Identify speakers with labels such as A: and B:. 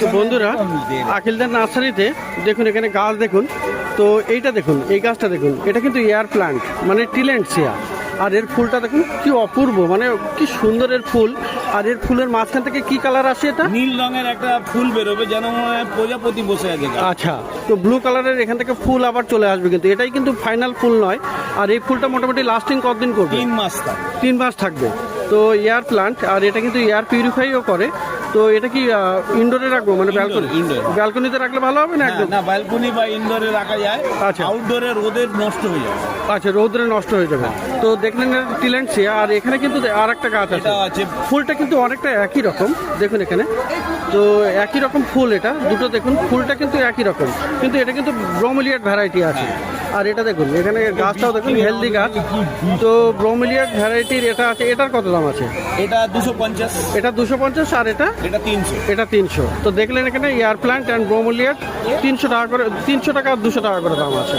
A: তো বন্ধুরা, আখিলদার নার্সারিতে দেখুন এখানে গাছ দেখুন। তো এইটা দেখুন, এই গাছটা দেখুন, এটা কিন্তু এয়ার প্লান্ট মানে টিলেন্সিয়া। আর এর ফুলটা দেখুন কি অপূর্ব, মানে কি সুন্দর এর ফুল। আর এর ফুলের মাঝখান থেকে কি কালার আসে? এটা
B: নীল রঙের একটা ফুল বেরোবে, যেন মনে হয় প্রজাপতি বসে আছে।
A: আচ্ছা, তো ব্লু কালারের এখান থেকে ফুল আবার চলে আসবে, কিন্তু এটাই কিন্তু ফাইনাল ফুল নয়। আর এই ফুলটা মোটামুটি লাস্টিং কতদিন করবে?
B: 3 মাস।
A: 3 মাস থাকবে। তো এয়ার প্লান্ট, আর এটা কিন্তু এয়ার পিউরিফাইও করে। তো এটা কি ইনডোরে রাখবো, মানে ব্যালকনিতে রাখলে ভালো হবে না? একদম
B: না, ব্যালকনি বা ইনডোরে রাখা যায়।
A: আচ্ছা,
B: আউটডোরে রোদে নষ্ট হয়ে যাবে।
A: আচ্ছা, রোদে নষ্ট হয়ে যাবে। তো দেখলেন টিলেন্সিয়া। আর এখানে কিন্তু আর একটা গাছ আছে, ফুলটা কিন্তু অনেকটা একই রকম। দেখুন এখানে তো একই রকম ফুল, এটা দুটো দেখুন, ফুলটা কিন্তু একই রকম, কিন্তু এটা কিন্তু ব্রোমেলিয়াড ভ্যারাইটি আছে। আর এটা দেখুন এখানে গাছটাও দেখুন হেলদি গাছ। তো ব্রোমেলিয়াড ভ্যারাইটির এটা আছে। এটার কত দাম আছে?
B: এটা 250।
A: এটা 250। আর এটা
B: 300।
A: এটা 300। তো দেখলেন এখানে এয়ার প্লান্ট অ্যান্ড ব্রোমেলিয়াড 300 টাকা করে, 300 টাকা আর 200 টাকা করে দাম আছে।